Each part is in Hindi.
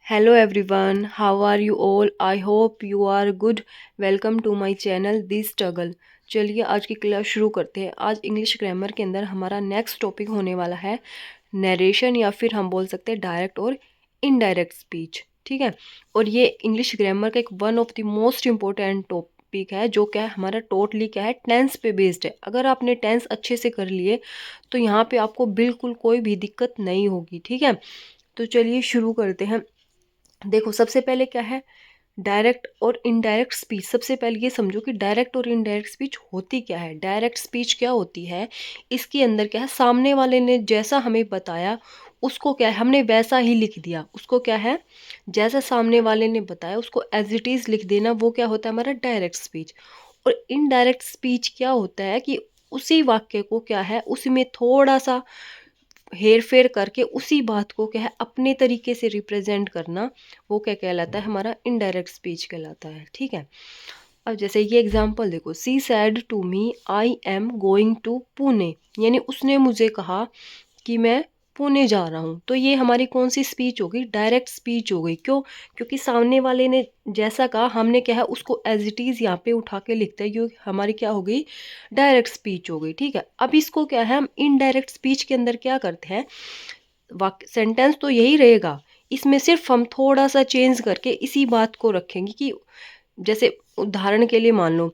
Hello everyone, how are you all? I hope you are good. Welcome to my channel this struggle. चलिए आज की क्लास शुरू करते हैं। आज इंग्लिश ग्रामर के अंदर हमारा नेक्स्ट टॉपिक होने वाला है नरेशन, या फिर हम बोल सकते हैं डायरेक्ट और इनडायरेक्ट स्पीच। ठीक है, और ये इंग्लिश ग्रामर का एक one of the most important topic है, जो क्या है हमारा टोटली क्या है टेंस पे बेस्ड है। अगर आपने टेंस अच्छे से कर लिए तो यहाँ पे आपको बिल्कुल कोई भी दिक्कत नहीं होगी। ठीक है, तो चलिए शुरू करते हैं। देखो सबसे पहले क्या है डायरेक्ट और इनडायरेक्ट स्पीच। सबसे पहले ये समझो कि डायरेक्ट और इनडायरेक्ट स्पीच होती क्या है। डायरेक्ट स्पीच क्या होती है, इसके अंदर क्या है सामने वाले ने जैसा हमें बताया उसको क्या है हमने वैसा ही लिख दिया। उसको क्या है जैसा सामने वाले ने बताया उसको एज इट इज़ लिख देना, वो क्या होता है हमारा डायरेक्ट स्पीच। और इनडायरेक्ट स्पीच क्या होता है कि उसी वाक्य को क्या है उसमें थोड़ा सा हेर फेर करके उसी बात को क्या है अपने तरीके से रिप्रेजेंट करना, वो क्या कहलाता है हमारा इनडायरेक्ट स्पीच कहलाता है। ठीक है, अब जैसे ये एग्जांपल देखो, she said to me I am going to Pune, यानी उसने मुझे कहा कि मैं पुणे जा रहा हूँ। तो ये हमारी कौन सी स्पीच हो गई, डायरेक्ट स्पीच हो गई। क्यों? क्योंकि सामने वाले ने जैसा कहा हमने क्या है उसको एज इट इज़ यहाँ पे उठा के लिखते हैं, ये हमारी क्या हो गई डायरेक्ट स्पीच हो गई। ठीक है, अब इसको क्या है हम इनडायरेक्ट स्पीच के अंदर क्या करते हैं, वाक्य सेंटेंस तो यही रहेगा, इसमें सिर्फ हम थोड़ा सा चेंज करके इसी बात को रखेंगे कि जैसे उदाहरण के लिए मान लो,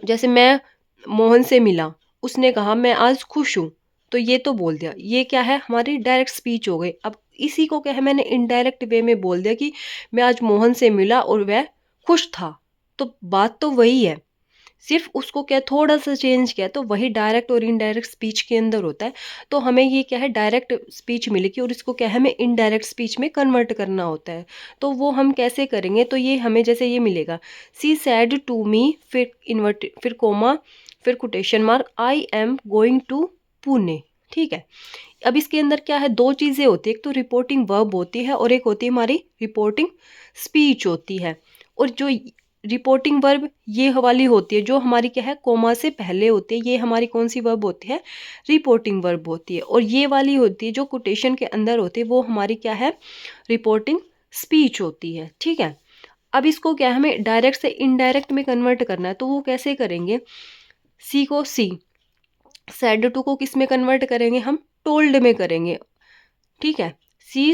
जैसे मैं मोहन से मिला, उसने कहा मैं आज खुश हूँ। तो ये तो बोल दिया, ये क्या है हमारी डायरेक्ट स्पीच हो गई। अब इसी को क्या है मैंने इनडायरेक्ट वे में बोल दिया कि मैं आज मोहन से मिला और वह खुश था। तो बात तो वही है, सिर्फ उसको क्या थोड़ा सा चेंज किया, तो वही डायरेक्ट और इनडायरेक्ट स्पीच के अंदर होता है। तो हमें ये क्या है डायरेक्ट स्पीच मिलेगी और इसको क्या है हमें इनडायरेक्ट स्पीच में कन्वर्ट करना होता है। तो वो हम कैसे करेंगे, तो ये हमें जैसे ये मिलेगा, सी सैड टू मी, फिर इन्वर्ट, फिर कोमा, फिर quotation mark, I am going to Pune. ठीक है, अब इसके अंदर क्या है दो चीज़ें होती है, एक तो रिपोर्टिंग वर्ब होती है और एक होती है हमारी रिपोर्टिंग स्पीच होती है। और जो रिपोर्टिंग वर्ब ये वाली होती है जो हमारी क्या है कोमा से पहले होती है, ये हमारी कौन सी वर्ब होती है, रिपोर्टिंग वर्ब होती है। और ये वाली होती है जो कोटेशन के अंदर होती है, वो हमारी क्या है रिपोर्टिंग स्पीच होती है। ठीक है, अब इसको क्या है हमें डायरेक्ट से इनडायरेक्ट में कन्वर्ट करना है, तो वो कैसे करेंगे, सी को सी, सैड टू को किस में कन्वर्ट करेंगे, हम टोल्ड में करेंगे। ठीक है, सी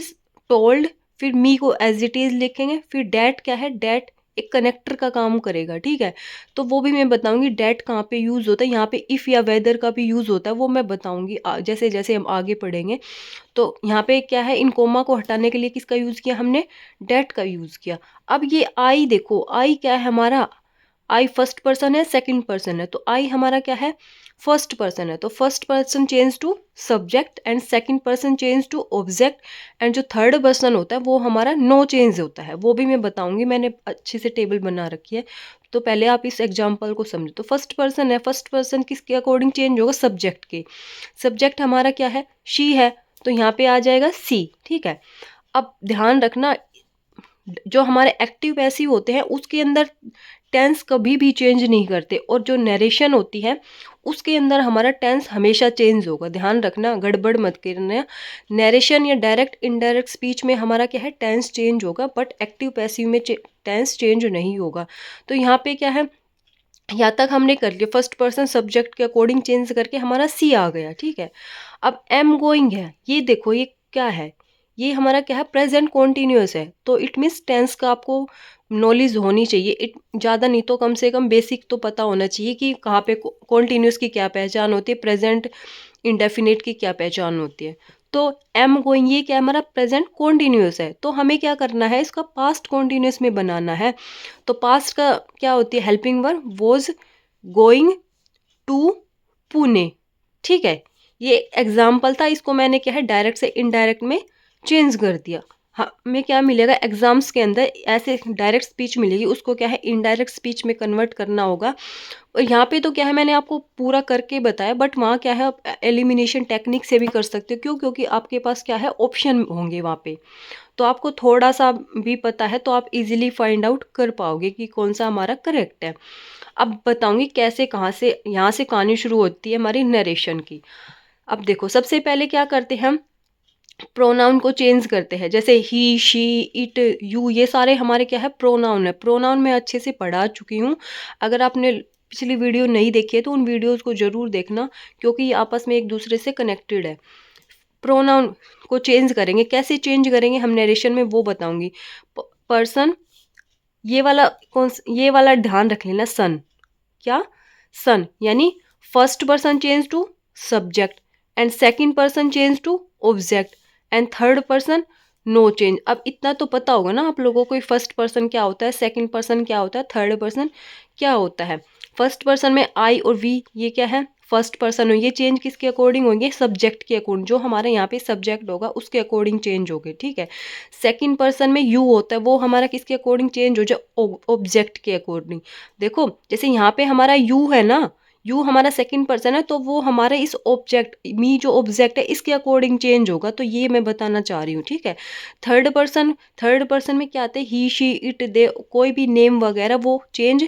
टोल्ड, फिर मी को एज इट इज लिखेंगे, फिर डैट क्या है, डैट एक कनेक्टर का काम करेगा। ठीक है, तो वो भी मैं बताऊंगी डैट कहाँ पे यूज़ होता है, यहाँ पे इफ़ या वेदर का भी यूज़ होता है, वो मैं बताऊंगी जैसे जैसे हम आगे पढ़ेंगे। तो यहाँ पे क्या है इन कोमा को हटाने के लिए किसका यूज़ किया हमने, डैट का यूज़ किया। अब ये आई देखो, आई क्या है हमारा, आई फर्स्ट पर्सन है सेकंड पर्सन है, तो आई हमारा क्या है फर्स्ट पर्सन है, तो first person change to subject and second person change to object, and जो थर्ड पर्सन होता है वो हमारा नो चेंज होता है, वो भी मैं बताऊंगी, मैंने अच्छे से टेबल बना रखी है। तो पहले आप इस एग्जांपल को समझो। तो फर्स्ट पर्सन है, फर्स्ट पर्सन किसके अकॉर्डिंग चेंज होगा, सब्जेक्ट के। सब्जेक्ट हमारा क्या है शी है, तो यहाँ पे आ जाएगा सी। ठीक है, अब ध्यान रखना जो हमारे एक्टिव पैसिव होते हैं उसके अंदर टेंस कभी भी चेंज नहीं करते, और जो नरेशन होती है उसके अंदर हमारा टेंस हमेशा चेंज होगा। ध्यान रखना, गड़बड़ मत करना। नरेशन या डायरेक्ट इनडायरेक्ट स्पीच में हमारा क्या है टेंस चेंज होगा, बट एक्टिव पैसिव में टेंस चेंज नहीं होगा। तो यहाँ पे क्या है, यहाँ तक हमने कर लिया, फर्स्ट पर्सन सब्जेक्ट के अकॉर्डिंग चेंज करके हमारा सी आ गया। ठीक है, अब एम गोइंग है, ये देखो ये क्या है, ये हमारा क्या है प्रेजेंट कॉन्टिन्यूअस है, तो इट मीन्स टेंस का आपको नॉलेज होनी चाहिए। इट ज़्यादा नहीं तो कम से कम बेसिक तो पता होना चाहिए कि कहाँ पे कॉन्टिन्यूअस की क्या पहचान होती है, प्रेजेंट इंडेफिनिट की क्या पहचान होती है। तो एम गोइंग ये क्या हमारा प्रेजेंट कॉन्टिन्यूअस है, तो हमें क्या करना है इसका पास्ट कॉन्टिन्यूअस में बनाना है। तो पास्ट का क्या होती है helping verb, was going to Pune. ठीक है, ये एग्जाम्पल था, इसको मैंने क्या है डायरेक्ट से इनडायरेक्ट में चेंज कर दिया। हाँ, हमें क्या मिलेगा एग्जाम्स के अंदर ऐसे डायरेक्ट स्पीच मिलेगी, उसको क्या है इनडायरेक्ट स्पीच में कन्वर्ट करना होगा। और यहाँ पे तो क्या है मैंने आपको पूरा करके बताया, बट वहाँ क्या है आप एलिमिनेशन टेक्निक से भी कर सकते हो। क्यों? क्योंकि आपके पास क्या है ऑप्शन होंगे वहाँ पे, तो आपको थोड़ा सा भी पता है तो आप इजीली फाइंड आउट कर पाओगे कि कौन सा हमारा करेक्ट है। अब बताऊंगी कैसे, कहाँ से, यहाँ से कहानी शुरू होती है हमारी नरेशन की। अब देखो सबसे पहले क्या करते हैं हम, प्रोनाउन को चेंज करते हैं, जैसे ही, शी, इट, यू, ये सारे हमारे क्या है, प्रोनाउन है। प्रोनाउन मैं अच्छे से पढ़ा चुकी हूँ। अगर आपने पिछली वीडियो नहीं देखी है तो उन वीडियोस को ज़रूर देखना, क्योंकि ये आपस में एक दूसरे से कनेक्टेड है। प्रोनाउन को चेंज करेंगे, कैसे चेंज करेंगे हम नरेशन में वो बताऊंगी। पर्सन, ये वाला ध्यान रख लेना, सन, क्या, सन, यानी first person change to subject and second person change to object and third person no change. अब इतना तो पता होगा ना आप लोगों को, फर्स्ट पर्सन क्या होता है, सेकंड पर्सन क्या होता है, थर्ड पर्सन क्या होता है। फर्स्ट पर्सन में आई और वी, ये क्या है, फर्स्ट पर्सन हो, ये चेंज किसके अकॉर्डिंग होंगे, सब्जेक्ट के अकॉर्डिंग, जो हमारे यहाँ पे सब्जेक्ट होगा उसके अकॉर्डिंग चेंज होंगे, ठीक है। सेकंड पर्सन में यू होता है, वो हमारा किसके अकॉर्डिंग चेंज हो जाए, ऑब्जेक्ट के अकॉर्डिंग। देखो जैसे यहाँ पे हमारा यू है ना, यू हमारा सेकंड पर्सन है, तो वो हमारे इस ऑब्जेक्ट, मी जो ऑब्जेक्ट है इसके अकॉर्डिंग चेंज होगा, तो ये मैं बताना चाह रही हूँ, ठीक है। थर्ड पर्सन में क्या आते हैं, ही, शी, इट, दे, कोई भी नेम वगैरह वो चेंज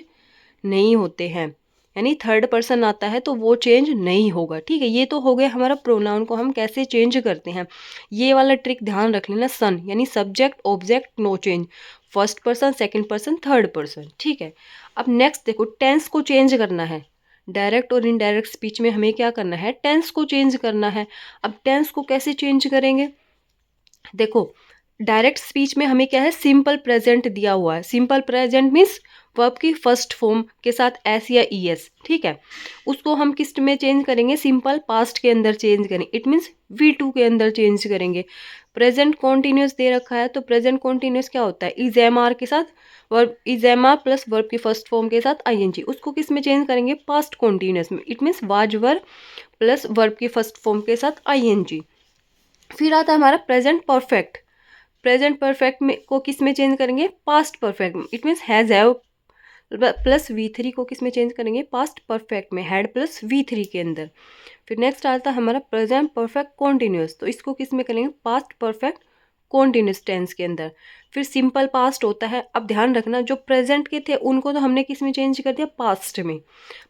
नहीं होते हैं, यानी थर्ड पर्सन आता है तो वो चेंज नहीं होगा, ठीक है। ये तो हो गया हमारा प्रोनाउन को हम कैसे चेंज करते हैं। ये वाला ट्रिक ध्यान रख लेना, सन यानी subject object no change, first person second person third person, ठीक है। अब नेक्स्ट देखो, टेंस को चेंज करना है। डायरेक्ट और इनडायरेक्ट स्पीच में हमें क्या करना है, टेंस को चेंज करना है। अब टेंस को कैसे चेंज करेंगे, देखो डायरेक्ट स्पीच में हमें क्या है, सिंपल प्रेजेंट दिया हुआ है। सिंपल प्रेजेंट मीन्स वर्ब की फर्स्ट फॉर्म के साथ एस या ई एस, ठीक है। उसको हम किस में चेंज करेंगे, सिंपल पास्ट के अंदर चेंज करेंगे, इट मीन्स V2 के अंदर चेंज करेंगे। प्रेजेंट कॉन्टिन्यूस दे रखा है, तो प्रेजेंट कॉन्टिन्यूस क्या होता है, इज एम आर के साथ verb, is am are plus verb की फर्स्ट फॉर्म के साथ ING, उसको किस में चेंज करेंगे, पास्ट कॉन्टिन्यूस में, it means was were plus verb की फर्स्ट फॉर्म के साथ ING। फिर आता है हमारा प्रेजेंट परफेक्ट। प्रेजेंट परफेक्ट में को किस में चेंज करेंगे, पास्ट परफेक्ट में, it means has have plus V3 को किस में चेंज करेंगे, पास्ट परफेक्ट में, हैड प्लस V3 के अंदर। फिर नेक्स्ट आता है हमारा प्रेजेंट परफेक्ट कॉन्टिन्यूस, तो इसको किस में करेंगे, पास्ट परफेक्ट कॉन्टिन्यूस टेंस के अंदर। फिर सिंपल पास्ट होता है। अब ध्यान रखना, जो प्रेजेंट के थे उनको तो हमने किस में चेंज कर दिया, पास्ट में,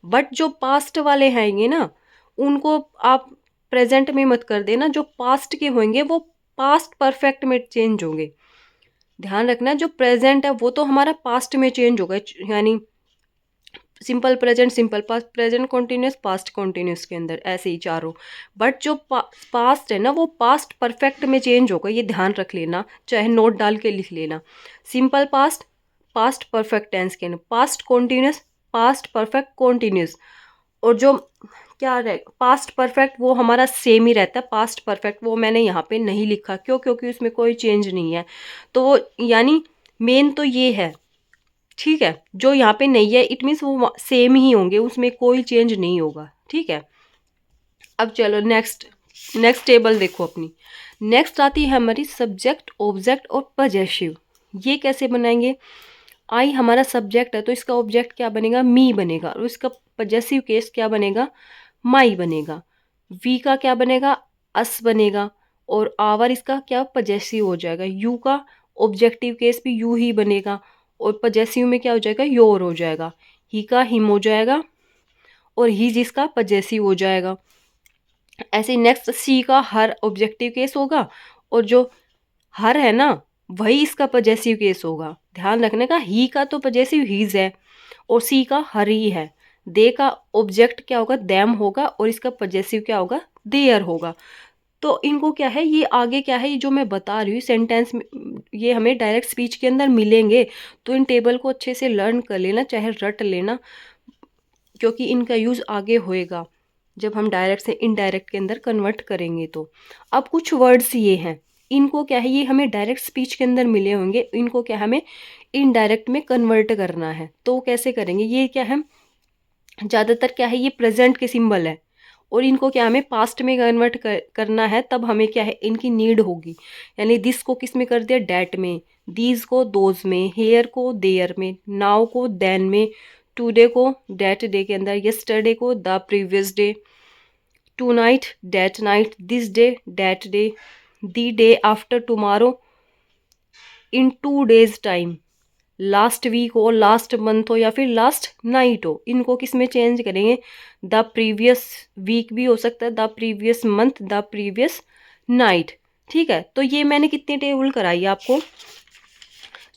बट जो पास्ट वाले हैंगे ना उनको आप प्रेजेंट में मत कर देना, जो पास्ट के होंगे वो पास्ट परफेक्ट में चेंज होंगे। ध्यान रखना, जो प्रेजेंट है वो तो हमारा पास्ट में चेंज होगा, यानी simple present, simple past, present continuous, past continuous के अंदर, ऐसे ही चारों। बट जो पास्ट है ना वो पास्ट परफेक्ट में चेंज होगा, ये ध्यान रख लेना, चाहे नोट डाल के लिख लेना। Simple past, past perfect tense के अंदर, past continuous, past perfect continuous. और जो क्या रहे, पास्ट परफेक्ट वो हमारा सेम ही रहता है, पास्ट परफेक्ट वो मैंने यहाँ पे नहीं लिखा, क्यों, क्योंकि उसमें कोई चेंज नहीं है। तो यानी मेन तो ये है, ठीक है। जो यहाँ पे नहीं है इट मीन्स वो सेम ही होंगे, उसमें कोई चेंज नहीं होगा, ठीक है। अब चलो नेक्स्ट टेबल देखो अपनी। नेक्स्ट आती है हमारी सब्जेक्ट ऑब्जेक्ट और पजेसिव। ये कैसे बनाएंगे, आई हमारा सब्जेक्ट है तो इसका ऑब्जेक्ट क्या बनेगा, मी बनेगा, और इसका पजेसिव केस क्या बनेगा, माई बनेगा। वी का क्या बनेगा, अस बनेगा, और आवर इसका क्या पजेसिव हो जाएगा। यू का ऑब्जेक्टिव केस भी यू ही बनेगा, और पजेसिव में क्या हो जाएगा, योर हो जाएगा। ही का हिम हो जाएगा, और ही जिसका पजेसिव हो जाएगा। ऐसे नेक्स्ट सी का हर ऑब्जेक्टिव केस होगा, और जो हर है ना वही इसका पजेसिव केस होगा। ध्यान रखने का, ही का तो पजेसिव हीज है और सी का हर ही है। दे का ऑब्जेक्ट क्या होगा, देम होगा, और इसका पजेसिव क्या होगा, देयर होगा। तो इनको क्या है, ये आगे क्या है, ये जो मैं बता रही हूँ सेंटेंस में, ये हमें डायरेक्ट स्पीच के अंदर मिलेंगे, तो इन टेबल को अच्छे से लर्न कर लेना, चाहे रट लेना, क्योंकि इनका यूज़ आगे होएगा जब हम डायरेक्ट से इनडायरेक्ट के अंदर कन्वर्ट करेंगे। तो अब कुछ वर्ड्स ये हैं, इनको क्या है, ये हमें डायरेक्ट स्पीच के अंदर मिले होंगे, इनको क्या हमें इनडायरेक्ट में कन्वर्ट करना है। तो कैसे करेंगे, ये क्या है, ज़्यादातर क्या है, ये प्रेजेंट के सिंबल है, और इनको क्या हमें पास्ट में कन्वर्ट करना है, तब हमें क्या है इनकी नीड होगी। यानी दिस को किस में कर दिया, डैट में, दीज को दोज में, हेयर को देयर में, नाउ को देन में, टुडे को डैट डे के अंदर, यस्टरडे को the previous day, tonight that night, this day that day, the day after tomorrow, in 2 days time, last week हो, लास्ट मंथ हो, या फिर लास्ट नाइट हो, इनको किस में चेंज करेंगे, द प्रीवियस वीक भी हो सकता है, the previous month, the previous night. ठीक है, तो ये मैंने कितनी टेबल कराई आपको,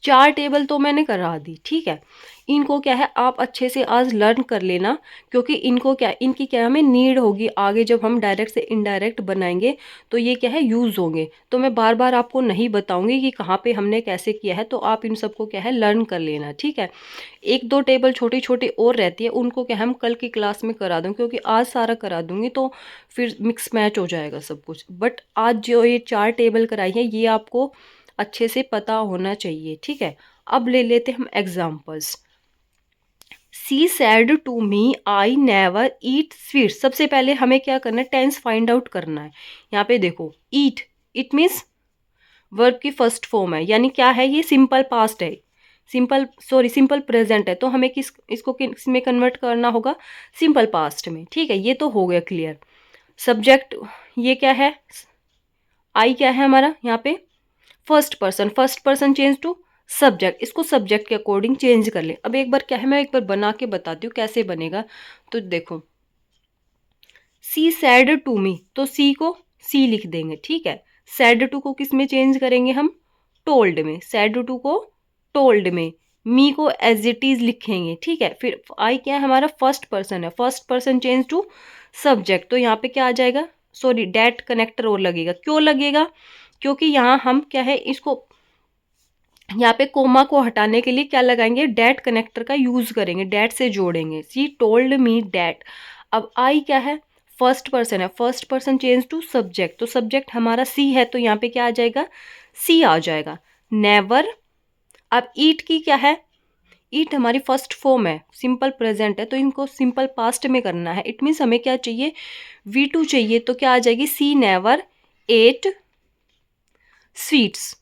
4 टेबल तो मैंने करा दी। ठीक है, इनको क्या है आप अच्छे से आज लर्न कर लेना, क्योंकि इनको क्या, इनकी क्या हमें नीड होगी आगे जब हम डायरेक्ट से इनडायरेक्ट बनाएंगे तो ये क्या है यूज़ होंगे। तो मैं बार बार आपको नहीं बताऊंगी कि कहाँ पे हमने कैसे किया है, तो आप इन सबको क्या है लर्न कर लेना। ठीक है, एक दो टेबल छोटी छोटी और रहती है, उनको क्या हम कल की क्लास में करा दूँ, क्योंकि आज सारा करा दूंगी तो फिर मिक्स मैच हो जाएगा सब कुछ। बट आज जो ये 4 टेबल कराई है ये आपको अच्छे से पता होना चाहिए। ठीक है, अब ले लेते हम examples. She said to me I never eat sweets. सबसे पहले हमें क्या करना है, टेंस फाइंड आउट करना है। यहाँ पे देखो ईट, इट मीन्स वर्ब की फर्स्ट फॉर्म है, यानी क्या है ये सिंपल पास्ट है, सिंपल प्रेजेंट है, तो हमें इसको किस में कन्वर्ट करना होगा, सिंपल पास्ट में। ठीक है, ये तो हो गया क्लियर। सब्जेक्ट ये क्या है, आई क्या है हमारा यहाँ पे first person change to subject, इसको सब्जेक्ट के अकॉर्डिंग चेंज कर ले। अब एक बार क्या है मैं एक बार बना के बताती हूँ कैसे बनेगा। तो देखो सी सैड टू मी, तो सी को सी लिख देंगे। ठीक है, सैड टू को किस में चेंज करेंगे हम, टोल्ड में, सैड टू को टोल्ड में, मी को एज इट इज लिखेंगे। ठीक है, फिर आई क्या है हमारा फर्स्ट पर्सन है, first person change to subject, तो यहाँ पे क्या आ जाएगा, सॉरी डैट कनेक्टर और लगेगा। क्यों लगेगा, क्योंकि यहाँ हम क्या है इसको यहाँ पे कोमा को हटाने के लिए क्या लगाएंगे, डैट कनेक्टर का यूज करेंगे, डैट से जोड़ेंगे। She told me that. अब आई क्या है फर्स्ट पर्सन है, first person change to subject, तो सब्जेक्ट हमारा सी है, तो यहाँ पे क्या आ जाएगा, सी आ जाएगा। नेवर, अब ईट की क्या है, ईट हमारी फर्स्ट फॉर्म है, सिंपल प्रेजेंट है, तो इनको सिंपल पास्ट में करना है। इट मीन्स हमें क्या चाहिए, V2 चाहिए, तो क्या आ जाएगी, सी नेवर एट स्वीट्स।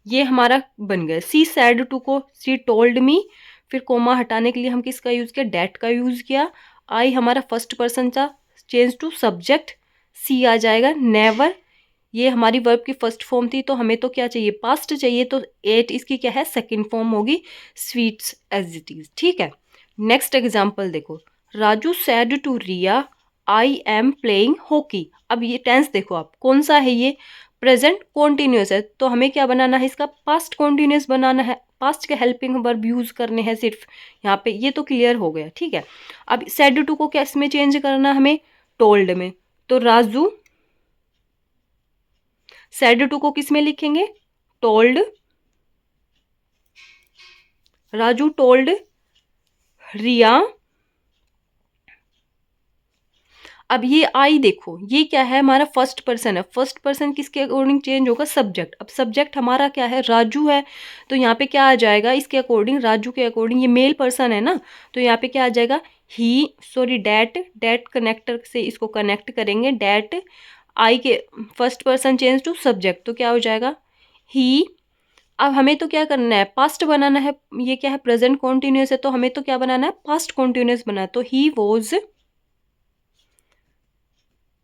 ये हमारा बन गया। सी सैड टू को सी टोल्ड मी, फिर कोमा हटाने के लिए हम किसका यूज़ किया, डैट का यूज़ किया। आई हमारा फर्स्ट पर्सन था, चेंज टू सब्जेक्ट, सी आ जाएगा। नेवर ये हमारी वर्ब की फर्स्ट फॉर्म थी, तो हमें तो क्या चाहिए, पास्ट चाहिए, तो एट इसकी क्या है सेकंड फॉर्म होगी, स्वीट्स एज इट इज। ठीक है, नेक्स्ट एग्जाम्पल देखो, Raju said to Riya I am playing hockey. अब ये टेंस देखो आप कौन सा है, ये प्रेजेंट कॉन्टिन्यूस है, तो हमें क्या बनाना है, इसका पास्ट कॉन्टिन्यूस बनाना है, पास्ट के हेल्पिंग वर्ब यूज करने हैं सिर्फ यहाँ पे। ये तो क्लियर हो गया। ठीक है, अब सैड टू को कैस में चेंज करना हमें, टोल्ड में, तो राजू सैड टू को किस में लिखेंगे, टोल्ड, राजू टोल्ड रिया। अब ये आई देखो ये क्या है, हमारा फर्स्ट पर्सन है, फर्स्ट पर्सन किसके अकॉर्डिंग चेंज होगा, सब्जेक्ट। अब सब्जेक्ट हमारा क्या है, राजू है, तो यहाँ पे क्या आ जाएगा, इसके अकॉर्डिंग राजू के अकॉर्डिंग, ये मेल पर्सन है ना, तो यहाँ पे क्या आ जाएगा, ही सॉरी डैट कनेक्टर से इसको कनेक्ट करेंगे, डैट आई के first person change to subject, तो क्या हो जाएगा, ही। अब हमें तो क्या करना है, पास्ट बनाना है, ये क्या है प्रेजेंट कॉन्टिन्यूस है, तो हमें तो क्या बनाना है, पास्ट कॉन्टिन्यूस बनाना है, तो ही वॉज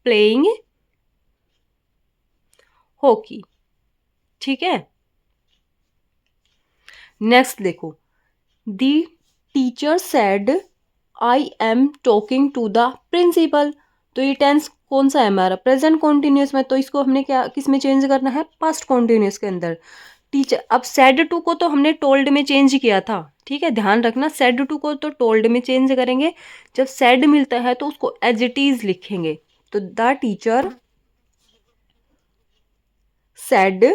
प्लेइंग हॉकी। ठीक है, नेक्स्ट देखो, the teacher said I am talking to the principal, तो ये टेंस कौन सा है हमारा, प्रेजेंट कॉन्टिन्यूस में, तो इसको हमने क्या किस में चेंज करना है, पास्ट कॉन्टिन्यूस के अंदर। टीचर, अब सैड टू को तो हमने टोल्ड में चेंज किया था। ठीक है, ध्यान रखना, सैड टू को तो टोल्ड में चेंज करेंगे, जब सैड मिलता है तो उसको एज इट इज लिखेंगे, तो द टीचर सेड।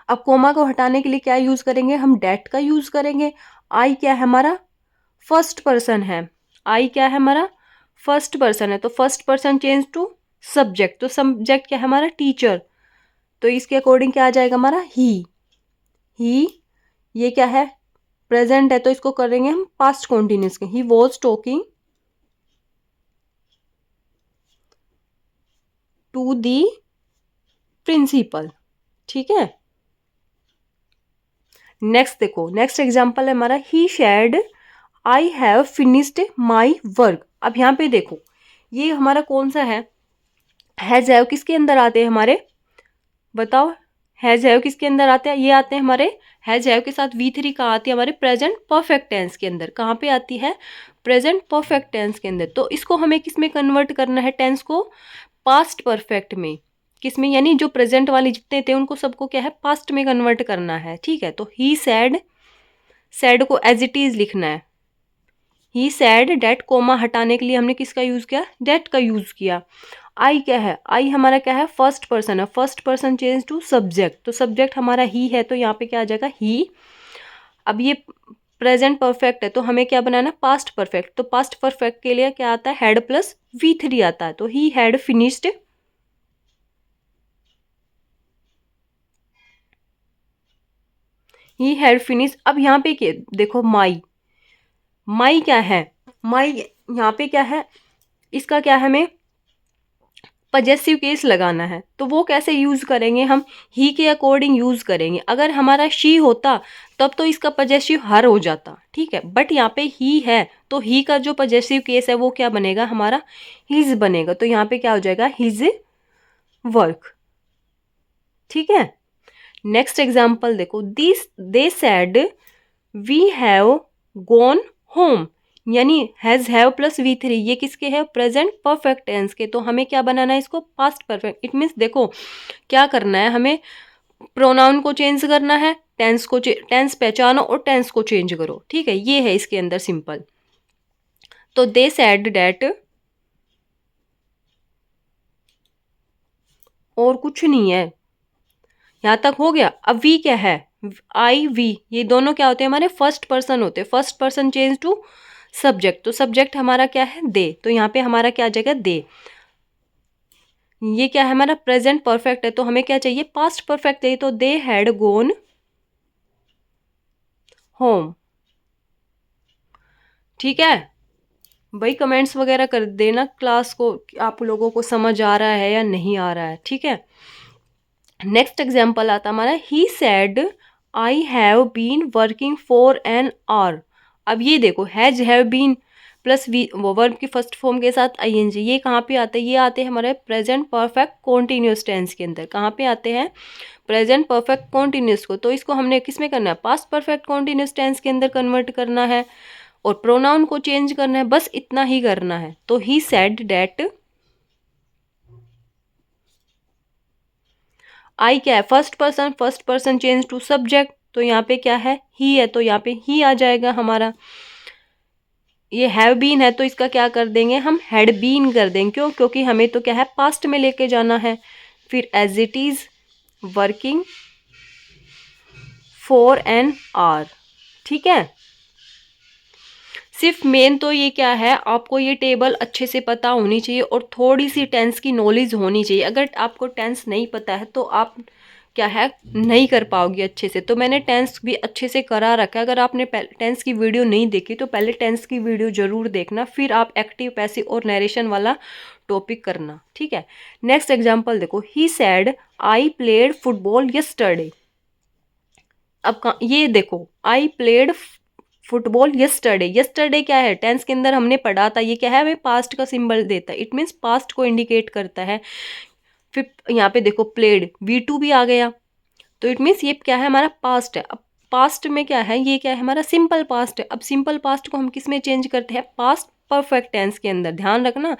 अब कोमा को हटाने के लिए क्या यूज करेंगे, हम डैट का यूज करेंगे। आई क्या है हमारा फर्स्ट पर्सन है, आई क्या है हमारा फर्स्ट पर्सन है, तो first person change to subject, तो सब्जेक्ट क्या है हमारा टीचर, तो इसके अकॉर्डिंग क्या आ जाएगा हमारा, ही। ये क्या है प्रेजेंट है, तो इसको करेंगे हम पास्ट कॉन्टिन्यूस के, he was talking to the principal. ठीक है, नेक्स्ट देखो, नेक्स्ट एग्जाम्पल है हमारा, he shared I have finished my work. अब यहाँ पे देखो ये हमारा कौन सा हैज हैव किसके अंदर आते हैं हमारे, बताओ, हैज हैव किसके अंदर आते हैं, ये आते हैं हमारे हैज हैव के साथ V3 कहाँ आती है, हमारे प्रेजेंट परफेक्ट टेंस के अंदर। कहाँ पे आती है, प्रेजेंट परफेक्ट टेंस के अंदर। तो इसको हमें किस में कन्वर्ट करना है, टेंस को पास्ट परफेक्ट में, किस में, यानी जो प्रेजेंट वाले जितने थे उनको सबको क्या है, पास्ट में कन्वर्ट करना है। ठीक है, तो ही सैड को एज इट इज लिखना है। ही सैड डैट, कोमा हटाने के लिए हमने किसका यूज किया, डैट का यूज किया। आई क्या है, आई हमारा क्या है, फर्स्ट पर्सन है, first person change to subject, तो सब्जेक्ट हमारा ही है, तो यहाँ पे क्या आ जाएगा, ही। अब ये प्रेजेंट परफेक्ट है तो हमें क्या बनाना, पास्ट परफेक्ट, तो पास्ट परफेक्ट के लिए क्या आता है, हैड प्लस V3 आता है, तो he had finished, he had finish. अब यहाँ पे क्या देखो, माई क्या है, माई यहाँ पे क्या है, इसका क्या है, हमें पजेसिव केस लगाना है, तो वो कैसे यूज करेंगे, हम ही के अकॉर्डिंग यूज करेंगे। अगर हमारा शी होता तब तो इसका पजेसिव हर हो जाता, ठीक है, बट यहाँ पे ही है तो ही का जो पजेसिव केस है वो क्या बनेगा, हमारा हिज बनेगा, तो यहाँ पे क्या हो जाएगा, हिज वर्क। ठीक है, नेक्स्ट एग्जाम्पल देखो, they said we have gone home, यानी हैज हैव प्लस V3, ये किसके है, प्रेजेंट परफेक्ट टेंस के, तो हमें क्या बनाना है, इसको पास्ट परफेक्ट। इट मीन्स देखो क्या करना है, हमें प्रोनाउन को चेंज करना है, टेंस पहचानो और टेंस को चेंज करो। ठीक है, ये है इसके अंदर सिंपल। तो दे सेड डैट, और कुछ नहीं है, यहाँ तक हो गया। अब वी क्या है, आई वी, ये दोनों क्या होते हैं, हमारे फर्स्ट पर्सन होते हैं, first person change to subject, तो सब्जेक्ट हमारा क्या है, दे, तो यहाँ पे हमारा क्या आ जाएगा, दे। ये क्या है, हमारा प्रेजेंट परफेक्ट है, तो हमें क्या चाहिए, पास्ट परफेक्ट चाहिए, तो दे हैड गोन होम। ठीक है भाई, कमेंट्स वगैरह कर देना क्लास को, आप लोगों को समझ आ रहा है या नहीं आ रहा है। ठीक है, नेक्स्ट एग्जाम्पल आता हमारा, he said I have been working for an hour. अब ये देखो, have been plus V, verb की फर्स्ट फॉर्म के साथ ING, ये कहाँ पे आते हैं, ये आते हैं हमारे प्रेजेंट परफेक्ट कॉन्टिन्यूस टेंस के अंदर। कहाँ पे आते हैं, प्रेजेंट परफेक्ट कॉन्टिन्यूस को, तो इसको हमने किस में करना है, पास्ट परफेक्ट कॉन्टिन्यूस टेंस के अंदर कन्वर्ट करना है, और प्रोनाउन को चेंज करना है, बस इतना ही करना है। तो ही सेड डैट, आई क्या है, first person change to subject, तो यहाँ पे क्या है, ही है, तो यहाँ पे ही आ जाएगा हमारा। ये हैव बीन है तो इसका क्या कर देंगे, हम हैड बीन कर देंगे, क्यों, क्योंकि हमें तो क्या है, पास्ट में लेके जाना है। फिर as it is working for an hour. ठीक है, सिर्फ मेन तो ये क्या है, आपको ये टेबल अच्छे से पता होनी चाहिए और थोड़ी सी टेंस की नॉलेज होनी चाहिए। अगर आपको टेंस नहीं पता है तो आप क्या है, नहीं कर पाओगे अच्छे से। तो मैंने टेंस भी अच्छे से करा रखा है, अगर आपने टेंस की वीडियो नहीं देखी तो पहले टेंस की वीडियो जरूर देखना, फिर आप एक्टिव पैसिव और नरेशन वाला टॉपिक करना। ठीक है, नेक्स्ट एग्जाम्पल देखो, he said I played football yesterday. अब ये देखो, I played football yesterday, yesterday क्या है, टेंस के अंदर हमने पढ़ा था, ये क्या है, हमें पास्ट का सिंबल देता है, इट मीन्स पास्ट को इंडिकेट करता है। फिर यहाँ पे देखो प्लेड, V2 भी आ गया, तो इट मीन्स ये क्या है, हमारा पास्ट है। अब पास्ट में क्या है, ये क्या है, हमारा सिंपल पास्ट है। अब सिंपल पास्ट को हम किस में चेंज करते हैं, पास्ट परफेक्ट टेंस के अंदर। ध्यान रखना,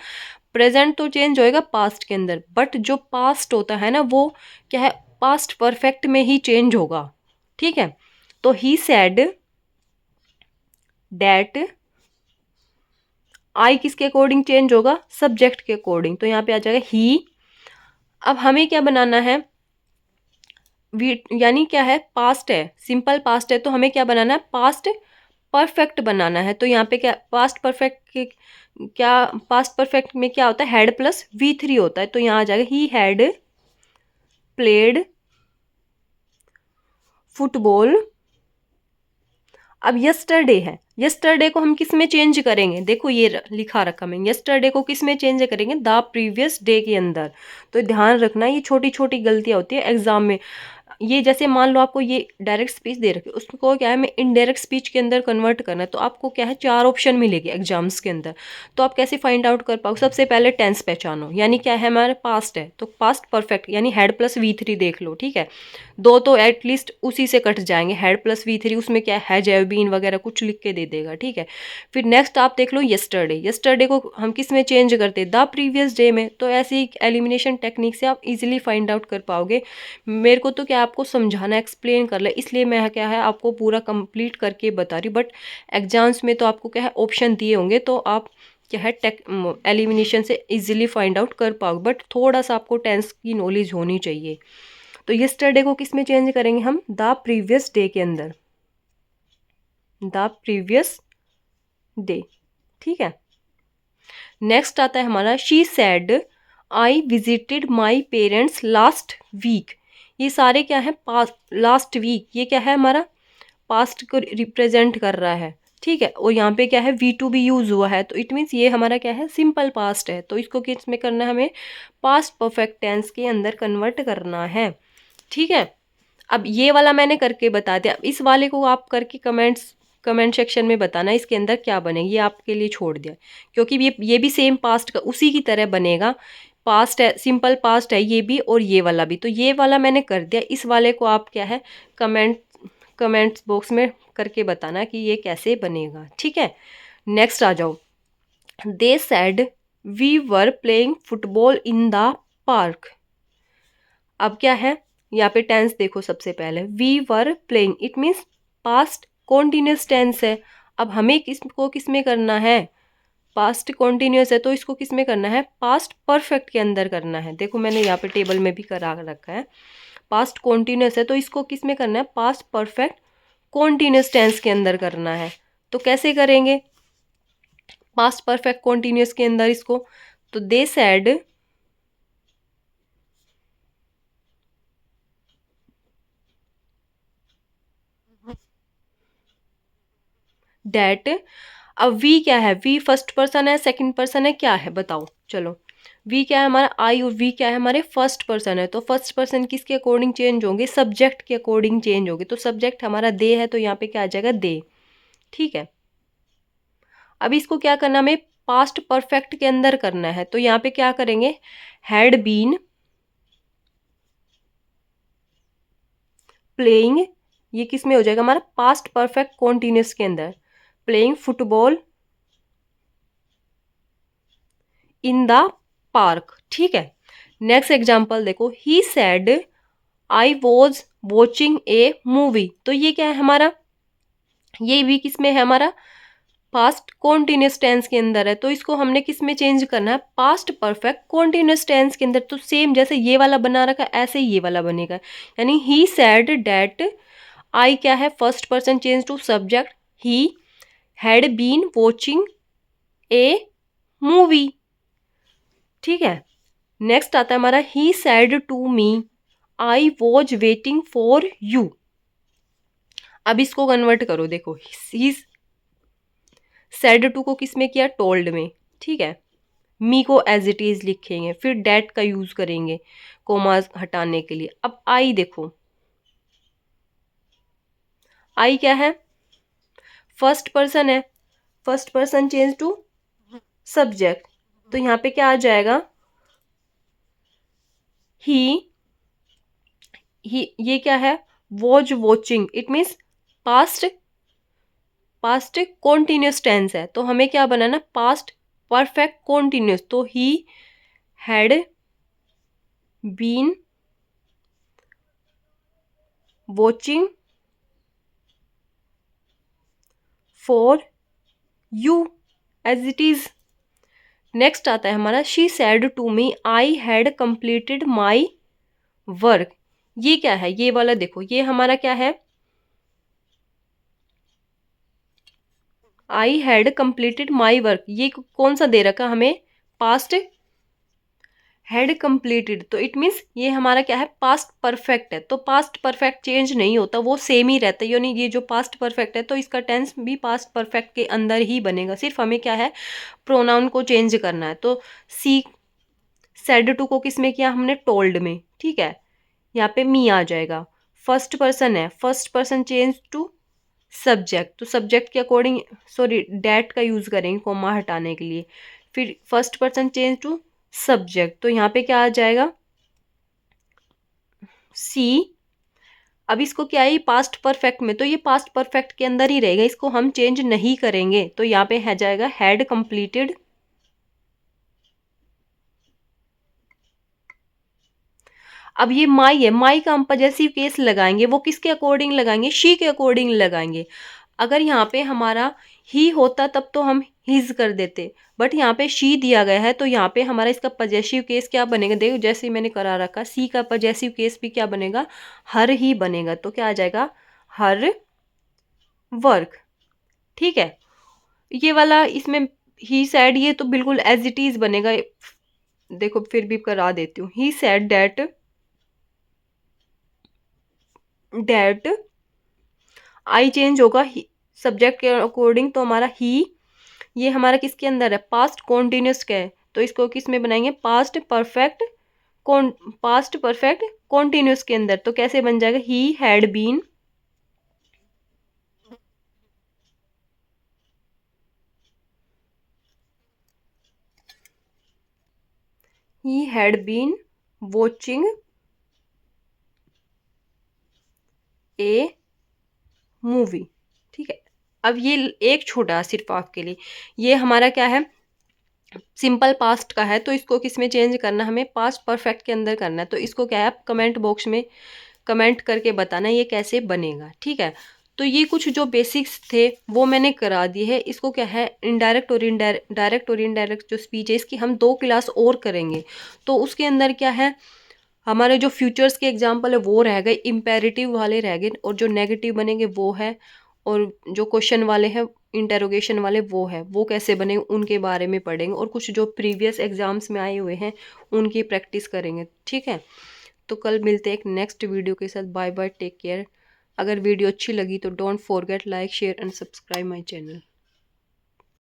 प्रेजेंट तो चेंज होएगा पास्ट के अंदर, बट जो पास्ट होता है ना वो क्या है, पास्ट परफेक्ट में ही चेंज होगा। ठीक है, तो ही सेड डैट, आई किसके अकॉर्डिंग चेंज होगा, सब्जेक्ट के अकॉर्डिंग, तो यहाँ पे आ जाएगा ही। अब हमें क्या बनाना है, यानी क्या है, पास्ट है, सिंपल पास्ट है, तो हमें क्या बनाना है, पास्ट परफेक्ट बनाना है। तो यहाँ पे क्या, पास्ट परफेक्ट के क्या, पास्ट परफेक्ट में क्या होता है, हैड प्लस V3 होता है, तो यहाँ आ जाएगा ही हैड प्लेड फुटबॉल। अब यस्टरडे है, यस्टरडे को हम किस में चेंज करेंगे, देखो ये लिखा रखा मैं, यस्टरडे को किस में चेंज करेंगे, द प्रीवियस डे के अंदर। तो ध्यान रखना, ये छोटी छोटी गलतियां होती है एग्जाम में। ये जैसे मान लो आपको ये डायरेक्ट स्पीच दे रखी है, उसको क्या है हमें इनडायरेक्ट स्पीच के अंदर कन्वर्ट करना है। तो आपको क्या है 4 ऑप्शन मिलेगी एग्जाम्स के अंदर। तो आप कैसे फाइंड आउट कर पाओ? सबसे पहले टेंस पहचानो, यानी क्या है हमारे पास्ट है तो पास्ट परफेक्ट यानी हेड प्लस V3 देख लो, ठीक है। दो तो एटलीस्ट उसी से कट जाएंगे, हेड प्लस V3 उसमें क्या है हैव बीन वगैरह कुछ लिख के दे देगा, ठीक है। फिर नेक्स्ट आप देख लो यस्टरडे, यस्टरडे को हम किस में चेंज करते हैं? द प्रीवियस डे में। तो ऐसी एलिमिनेशन टेक्निक से आप इजीली फाइंड आउट कर पाओगे। मेरे को तो क्या आपको समझाना एक्सप्लेन कर ले, इसलिए मैं क्या है आपको पूरा कंप्लीट करके बता रही हूँ। बट एग्जाम्स में तो आपको क्या है ऑप्शन दिए होंगे तो आप क्या है एलिमिनेशन से इजीली फाइंड आउट कर पाओगे। बट थोड़ा सा आपको टेंस की नॉलेज होनी चाहिए। तो यस्टरडे को किस में चेंज करेंगे हम? द प्रीवियस डे के अंदर, द प्रीवियस डे, ठीक है। नेक्स्ट आता है हमारा she said I visited my parents last week. ये सारे क्या है पास्ट, लास्ट वीक, ये क्या है हमारा पास्ट को रिप्रेजेंट कर रहा है, ठीक है। और यहाँ पे क्या है V2 भी यूज हुआ है, तो इट मीन्स ये हमारा क्या है सिंपल पास्ट है। तो इसको किस में करना है? हमें पास्ट परफेक्ट टेंस के अंदर कन्वर्ट करना है, ठीक है। अब ये वाला मैंने करके बता दिया। अब इस वाले को आप करके कमेंट सेक्शन में बताना इसके अंदर क्या बनेगा, ये आपके लिए छोड़ दिया। क्योंकि ये भी सेम पास्ट का उसी की तरह बनेगा। पास्ट है, सिंपल पास्ट है ये भी और ये वाला भी। तो ये वाला मैंने कर दिया, इस वाले को आप क्या है कमेंट्स बॉक्स में करके बताना कि ये कैसे बनेगा, ठीक है। नेक्स्ट आ जाओ। They said we were playing football in the park. अब क्या है यहाँ पे टेंस देखो, सबसे पहले we were playing, it means past continuous tense है। अब हमें किसको किस में करना है? पास्ट कॉन्टिन्यूस है तो इसको किस में करना है? पास्ट परफेक्ट के अंदर करना है। देखो मैंने यहाँ पे टेबल में भी करा रखा है। पास्ट कॉन्टिन्यूस है तो इसको किस में करना है? पास्ट परफेक्ट कॉन्टिन्यूस टेंस के अंदर करना है। तो कैसे करेंगे पास्ट परफेक्ट कॉन्टिन्यूस के अंदर इसको? तो दे सेड डेट। अब वी क्या है? वी फर्स्ट पर्सन है सेकंड पर्सन है क्या है बताओ? चलो वी क्या है हमारा आई और वी क्या है हमारे फर्स्ट पर्सन है। तो फर्स्ट पर्सन किसके अकॉर्डिंग चेंज होंगे? सब्जेक्ट के अकॉर्डिंग चेंज होंगे। तो सब्जेक्ट हमारा दे है तो यहाँ पे क्या आ जाएगा? दे, ठीक है। अब इसको क्या करना हमें? पास्ट परफेक्ट के अंदर करना है। तो यहाँ पे क्या करेंगे? हैड बीन प्लेइंग, ये किस में हो जाएगा हमारा? पास्ट परफेक्ट कॉन्टिन्यूस के अंदर। Playing football in the park, ठीक है। नेक्स्ट एग्जाम्पल देखो, ही said I was watching a movie. तो ये क्या है हमारा? ये भी किस में है हमारा? पास्ट कॉन्टिन्यूस टेंस के अंदर है। तो इसको हमने किस में चेंज करना है? पास्ट परफेक्ट कॉन्टिन्यूस टेंस के अंदर। तो सेम जैसे ये वाला बना रखा है ऐसे ही ये वाला बनेगा। यानी ही सेड डेट आई क्या है? First person change to subject, he had been watching a movie, ठीक है। नेक्स्ट आता है हमारा he said to me I was waiting for you. अब इसको कन्वर्ट करो, देखो ही सैड टू को किस में किया? टोल्ड में, ठीक है। मी को एज इट इज लिखेंगे, फिर डेट का यूज करेंगे कोमा हटाने के लिए। अब आई देखो, आई क्या है? फर्स्ट पर्सन है, first person change to subject. तो यहाँ पे क्या आ जाएगा? ही ये क्या है? Was watching, it means past continuous tense है। तो हमें क्या बनाना? Past perfect continuous. तो he had been watching for you as it is. Next आता है हमारा she said to me I had completed my work. ये क्या है? ये वाला देखो, ये हमारा क्या है? आई हैड कंप्लीटेड माई वर्क। ये कौन सा दे रखा हमें? Past had completed. तो इट मीन्स ये हमारा क्या है? पास्ट परफेक्ट है। तो पास्ट परफेक्ट चेंज नहीं होता, वो सेम ही रहता है। यानी ये जो पास्ट परफेक्ट है तो इसका टेंस भी पास्ट परफेक्ट के अंदर ही बनेगा। सिर्फ हमें क्या है? प्रोनाउन को चेंज करना है। तो सी सेड टू को किस में किया हमने? टोल्ड में, ठीक है। यहाँ पे मी आ जाएगा। फर्स्ट पर्सन है, first person change to subject, तो सब्जेक्ट के अकॉर्डिंग सॉरी डैट का यूज़ करेंगे कोमा हटाने के लिए। फिर first person change to subject, तो यहाँ पे क्या आ जाएगा सी। अब इसको क्या है पास्ट परफेक्ट में, तो ये पास्ट परफेक्ट के अंदर ही रहेगा, इसको हम चेंज नहीं करेंगे, तो यहाँ पे है जाएगा हैड कंप्लीटेड। अब ये माई है, माई का हम पजेसिव केस लगाएंगे, वो किसके अकॉर्डिंग लगाएंगे, शी के अकॉर्डिंग लगाएंगे। अगर यहाँ पे हमारा ही होता तब तो हम हिज कर देते, बट यहाँ पे शी दिया गया है, तो यहाँ पे हमारा इसका पजेसिव केस क्या बनेगा, देखो जैसे ही मैंने करा रखा, सी का पजेसिव केस भी क्या बनेगा, हर ही बनेगा, तो क्या आ जाएगा हर वर्क। ठीक है, ये वाला इसमें ही सैड, ये तो बिल्कुल एज इट इज बनेगा। देखो फिर भी करा देती हूँ, ही सैड डैट आई चेंज होगा सब्जेक्ट के अकॉर्डिंग, तो हमारा ही ये हमारा किसके अंदर है, पास्ट कॉन्टिन्यूस का है, तो इसको किस में बनाएंगे, पास्ट परफेक्ट कॉन्टिन्यूस के अंदर, तो कैसे बन जाएगा, he had been watching a movie. ठीक है, अब ये एक छोटा सिर्फ आपके लिए, ये हमारा क्या है सिंपल पास्ट का है, तो इसको किस में चेंज करना, हमें पास्ट परफेक्ट के अंदर करना है, तो इसको क्या है आप कमेंट बॉक्स में कमेंट करके बताना ये कैसे बनेगा। ठीक है, तो ये कुछ जो बेसिक्स थे वो मैंने करा दिए है। इसको क्या है इनडायरेक्ट और डायरेक्ट और इनडायरेक्ट जो स्पीच है इसकी हम 2 क्लास और करेंगे, तो उसके अंदर क्या है हमारे जो फ्यूचर्स के एग्जाम्पल है वो रह गए, इम्पेरेटिव वाले रह गए, और जो नेगेटिव बनेंगे वो है, और जो क्वेश्चन वाले हैं इंटेरोगेशन वाले वो कैसे बने उनके बारे में पढ़ेंगे, और कुछ जो प्रीवियस एग्जाम्स में आए हुए हैं उनकी प्रैक्टिस करेंगे। ठीक है, तो कल मिलते हैं एक नेक्स्ट वीडियो के साथ। Bye bye, take care. अगर वीडियो अच्छी लगी तो don't forget like share and subscribe my channel.